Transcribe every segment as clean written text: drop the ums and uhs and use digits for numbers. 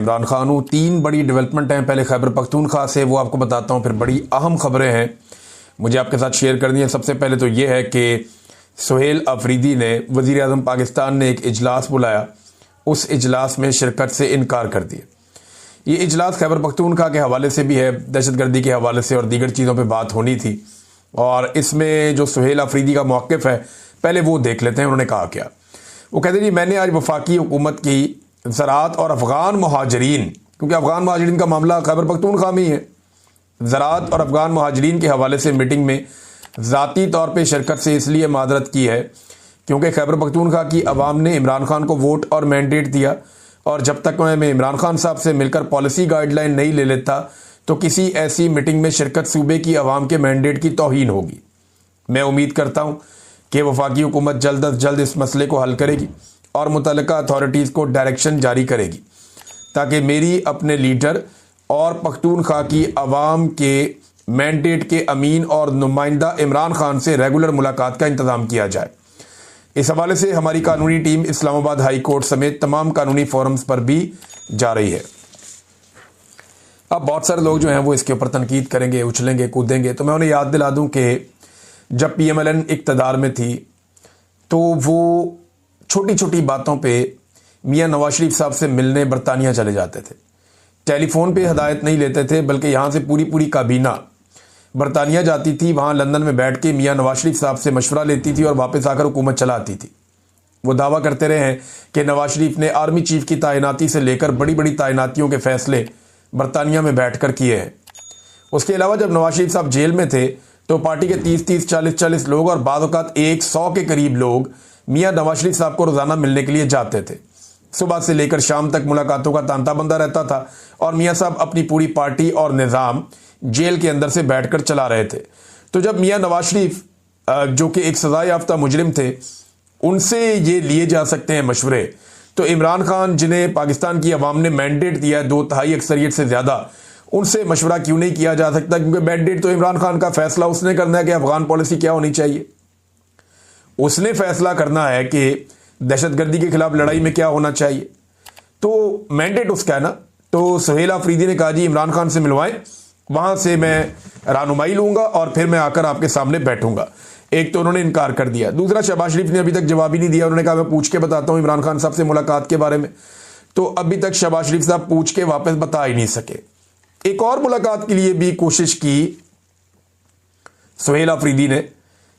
इमरान खान हूँ। तीन बड़ी डेवलपमेंट हैं, पहले खैबर पख्तूनख्वा से, वो आपको बताता हूँ, फिर बड़ी अहम खबरें हैं मुझे आपके साथ शेयर करनी है। सबसे पहले तो ये है कि सुहेल अफरीदी ने, वज़ीर आज़म पाकिस्तान ने एक इजलास बुलाया, उस इजलास में शिरकत से इनकार कर दिया। ये इजलास खैबर पख्तूनख्वा के हवाले से भी है, दहशतगर्दी के हवाले से और दीगर चीज़ों पर बात होनी थी। और इसमें जो सुहेल अफरीदी का मौक़िफ़ है, पहले वो देख लेते हैं। उन्होंने कहा क्या, वो कहते जी मैंने आज वफाकी हुकूमत की ज़राअत और अफ़गान महाजरीन, क्योंकि अफ़गान महाजरीन का मामला खैबर पख्तूनख्वा में ही है, ज़राअत और अफ़गान महाजरीन के हवाले से मीटिंग में ज़ाती तौर पर शिरकत से इसलिए मादरत की है क्योंकि खैबर पख्तूनख्वा की अवाम ने इमरान खान को वोट और मैंडेट दिया, और जब तक मैं इमरान खान साहब से मिलकर पॉलिसी गाइडलाइन नहीं ले लेता तो किसी ऐसी मीटिंग में शिरकत सूबे की अवाम के मैंडेट की तौहीन होगी। मैं उम्मीद करता हूँ कि वफाकी हुकूमत जल्द अज जल्द इस मसले को हल करेगी और मुतल्लिका अथॉरिटीज़ को डायरेक्शन जारी करेगी ताकि मेरी अपने लीडर और पख्तूनख्वा की अवाम के मैंडेट के अमीन और नुमाइंदा इमरान खान से रेगुलर मुलाकात का इंतज़ाम किया जाए। इस हवाले से हमारी कानूनी टीम इस्लामाबाद हाई कोर्ट समेत तमाम कानूनी फोरम्स पर भी जा रही है। अब बहुत सारे लोग जो हैं वो इसके ऊपर तनकीद करेंगे, उछलेंगे, कूदेंगे, तो मैं उन्हें याद दिला दूं कि जब PMLN इक़्तिदार में थी तो वो छोटी छोटी बातों पे मियां नवाज शरीफ साहब से मिलने बरतानिया चले जाते थे। टेलीफोन पे हिदायत नहीं लेते थे, बल्कि यहाँ से पूरी पूरी काबीना बरतानिया जाती थी, वहाँ लंदन में बैठ के मियां नवाज शरीफ साहब से मशवरा लेती थी और वापस आकर हुकूमत चलाती थी। वो दावा करते रहे हैं कि नवाज शरीफ ने आर्मी चीफ की तैनाती से लेकर बड़ी बड़ी तैनातियों के फैसले बरतानिया में बैठ कर किए हैं। उसके अलावा जब नवाज शरीफ साहब जेल में थे तो पार्टी के 30-30, 40-40 लोग और बाद औक़ात 100 के करीब लोग मियां नवाज शरीफ साहब को रोज़ाना मिलने के लिए जाते थे। सुबह से लेकर शाम तक मुलाकातों का तांता बंदा रहता था और मियां साहब अपनी पूरी पार्टी और निज़ाम जेल के अंदर से बैठकर चला रहे थे। तो जब मियां नवाज शरीफ जो कि एक सज़ा याफ्ता मुजरिम थे, उनसे ये लिए जा सकते हैं मशवरे, तो इमरान खान जिन्हें पाकिस्तान की अवाम ने मैंडेट दिया है 2/3 अक्सरियत से ज़्यादा, उनसे मशवरा क्यों नहीं किया जा सकता? क्योंकि मैंडेट तो इमरान खान का फैसला उसने करना है कि अफगान पॉलिसी क्या होनी चाहिए। उसने फैसला करना है कि दहशतगर्दी के खिलाफ लड़ाई में क्या होना चाहिए, तो मैंडेट उसका है ना। तो सुहेल अफरीदी ने कहा जी इमरान खान से मिलवाएं, वहां से मैं रहनुमाई लूंगा और फिर मैं आकर आपके सामने बैठूंगा। एक तो उन्होंने इनकार कर दिया। दूसरा, शहबाज शरीफ ने अभी तक जवाब ही नहीं दिया। उन्होंने कहा मैं पूछ के बताता हूं इमरान खान साहब से मुलाकात के बारे में, तो अभी तक शहबाज शरीफ साहब पूछ के वापस बता ही नहीं सके। एक और मुलाकात के लिए भी कोशिश की सुहेल अफरीदी ने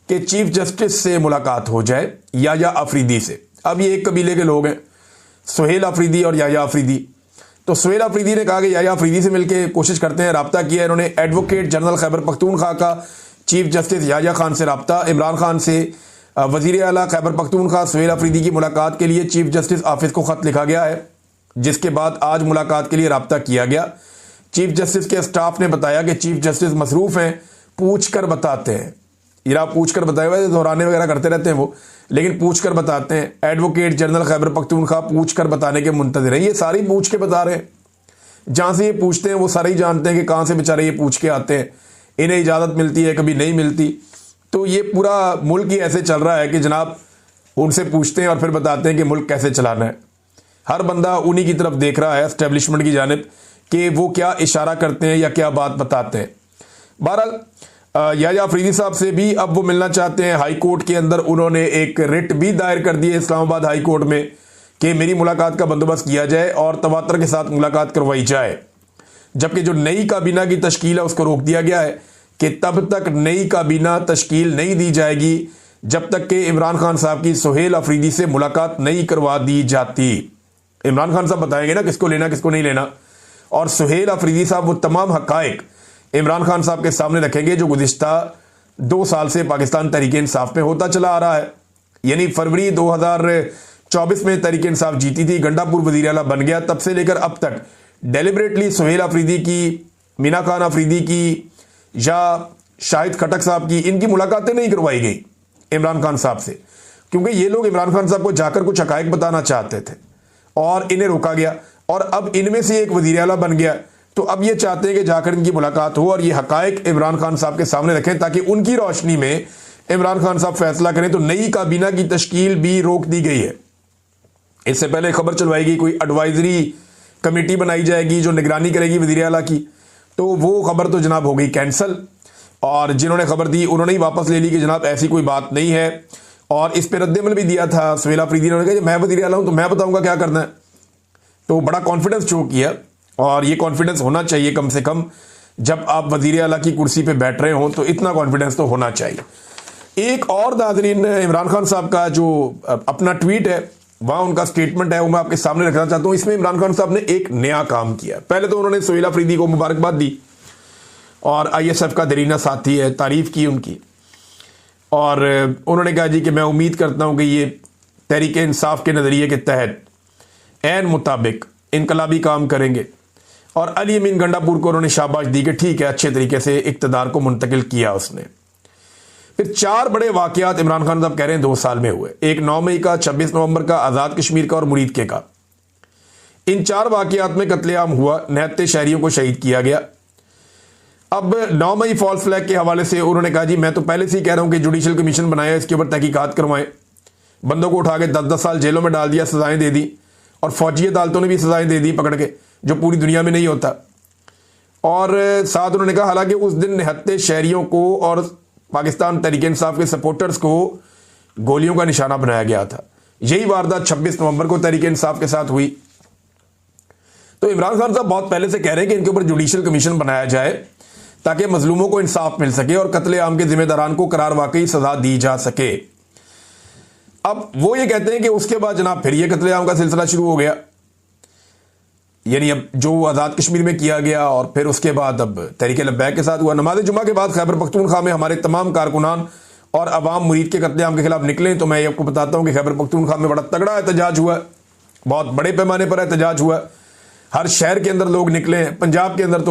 कि चीफ जस्टिस से मुलाकात हो जाए, याया अफरीदी से। अब ये एक कबीले के लोग हैं, सुहेल अफरीदी और याया अफरीदी। तो सुहेल अफरीदी ने कहा कि याया अफरीदी से मिलकर कोशिश करते हैं, रब्ता किया इन्होंने एडवोकेट जनरल खैबर पख्तूनख्वा का चीफ जस्टिस याया खान से रब्ता, इमरान खान से वजीर आला खैबर पख्तूनख्वा सुहेल अफरीदी की मुलाकात के लिए चीफ जस्टिस ऑफिस को खत लिखा गया है, जिसके बाद आज मुलाकात के लिए रब्ता किया गया। चीफ जस्टिस के स्टाफ ने बताया कि चीफ जस्टिस मसरूफ हैं, पूछ कर बताते हैं। इरा पूछ कर बताए हुए दोहराने वगैरह करते रहते हैं वो, लेकिन पूछ कर बताते हैं। एडवोकेट जनरल खैबर पख्तूनख्वा पूछ कर बताने के मुंतज़िर है। ये सारी पूछ के बता रहे हैं, जहां से ये पूछते हैं वो सारे ही जानते हैं कि कहां से बेचारे ये पूछ के आते हैं, इन्हें इजाज़त मिलती है, कभी नहीं मिलती। तो ये पूरा मुल्क ही ऐसे चल रहा है कि जनाब उनसे पूछते हैं और फिर बताते हैं कि मुल्क कैसे चलाना है। हर बंदा उन्हीं की तरफ देख रहा है, एस्टेब्लिशमेंट की जानिब, कि वो क्या इशारा करते हैं या क्या बात बताते हैं। बहरहाल याया अफरीदी साहब से भी अब वो मिलना चाहते हैं। हाई कोर्ट के अंदर उन्होंने एक रिट भी दायर कर दी है इस्लामाबाद हाई कोर्ट में कि मेरी मुलाकात का बंदोबस्त किया जाए और तवातर के साथ मुलाकात करवाई जाए। जबकि जो नई काबीना की तश्कील है उसको रोक दिया गया है कि तब तक नई काबीना तश्कील नहीं दी जाएगी जब तक कि इमरान खान साहब की सुहेल अफरीदी से मुलाकात नहीं करवा दी जाती। इमरान खान साहब बताएंगे ना किसको लेना किसको नहीं लेना, और सुहेल अफरीदी साहब वो तमाम हकायक इमरान खान साहब के सामने रखेंगे जो गुज़िश्ता 2 साल से पाकिस्तान तहरीक इंसाफ में होता चला आ रहा है। यानी फरवरी 2024 में तहरीक इंसाफ जीती थी, गंडापुर वज़ीर आला बन गया, तब से लेकर अब तक डेलिबरेटली सुहेल अफरीदी की, मीना खान अफरीदी की या शाहिद खटक साहब की, इनकी मुलाकातें नहीं करवाई गई इमरान खान साहब से, क्योंकि ये लोग इमरान खान साहब को जाकर कुछ हकायक बताना चाहते थे और इन्हें रोका गया। और अब इनमें से एक वज़ीर आला बन गया, तो अब ये चाहते हैं कि जाकर इनकी मुलाकात हो और ये हकायक इमरान खान साहब के सामने रखें ताकि उनकी रोशनी में इमरान खान साहब फैसला करें। तो नई काबीना की तश्कील भी रोक दी गई है। इससे पहले खबर चलवाई गई कोई एडवाइजरी कमेटी बनाई जाएगी जो निगरानी करेगी वज़ीर आला की, तो वो खबर तो जनाब हो गई कैंसिल। और जिन्होंने खबर दी उन्होंने ही वापस ले ली कि जनाब ऐसी कोई बात नहीं है। और इस पर रद्दमल भी दिया था सुहेल अफरीदी ने, कहा मैं वज़ीर आला हूं तो मैं बताऊंगा क्या करना है। तो बड़ा कॉन्फिडेंस शो किया, और ये कॉन्फिडेंस होना चाहिए कम से कम, जब आप वज़ीर आला की कुर्सी पे बैठ रहे हों तो इतना कॉन्फिडेंस तो होना चाहिए। एक और नाज़रीन, इमरान खान साहब का जो अपना ट्वीट है, वहां उनका स्टेटमेंट है, वो मैं आपके सामने रखना चाहता हूं। इसमें इमरान खान साहब ने एक नया काम किया। पहले तो उन्होंने सुहेल अफरीदी को मुबारकबाद दी और ISF का दरीना साथी है, तारीफ की उनकी, और उन्होंने कहा जी कि मैं उम्मीद करता हूं कि ये तहरीक इंसाफ के नज़रिए के तहत ऐन मुताबिक इनकलाबी काम करेंगे। और अली अमीन गंडापुर को उन्होंने शाबाश दी कि ठीक है, अच्छे तरीके से इक़्तिदार को मुंतकिल किया उसने। फिर 4 बड़े वाक़यात इमरान खान साहब कह रहे हैं 2 साल में हुए। एक 9 मई का, 26 नवंबर का, आज़ाद कश्मीर का और मुरीद के का। इन 4 वाक़यात में कत्लेआम हुआ, निहत्ते शहरियों को शहीद किया गया। अब 9 मई फॉल्स फ्लैग के हवाले से उन्होंने कहा जी मैं तो पहले से ही कह रहा हूं कि जुडिशल कमीशन बनाया, इसके ऊपर तहकीकात करवाएं। बंदों को उठा के 10-10 साल जेलों में डाल दिया, सजाएं दे दी, और फौजी अदालतों ने भी सजाएं दे दी पकड़ के, जो पूरी दुनिया में नहीं होता। और साथ उन्होंने कहा हालांकि उस दिन निहत्ते शहरियों को और पाकिस्तान तहरीक इंसाफ के सपोर्टर्स को गोलियों का निशाना बनाया गया था। यही वारदात 26 नवंबर को तहरीक इंसाफ के साथ हुई। तो इमरान खान साहब बहुत पहले से कह रहे हैं कि इनके ऊपर जुडिशल कमीशन बनाया जाए ताकि मजलूमों को इंसाफ मिल सके और कत्लेआम के जिम्मेदारान को करार वाकई सजा दी जा सके। अब वो ये कहते हैं कि उसके बाद जनाब फिर ये कत्लेआम का सिलसिला शुरू हो गया, यानी अब जो आज़ाद कश्मीर में किया गया, और फिर उसके बाद अब तहरीक लब्बैक के साथ हुआ। नमाज जुमा के बाद खैबर पख्तूनख्वा में हमारे तमाम कारकुनान और अवाम मुरीद के कत्लेआम के खिलाफ निकले। तो मैं आपको बताता हूं कि खैबर पख्तूनख्वा में बड़ा तगड़ा एहतजाज हुआ, बहुत बड़े पैमाने पर एहतजाज हुआ। हर शहर के अंदर लोग निकले हैं। पंजाब के अंदर तो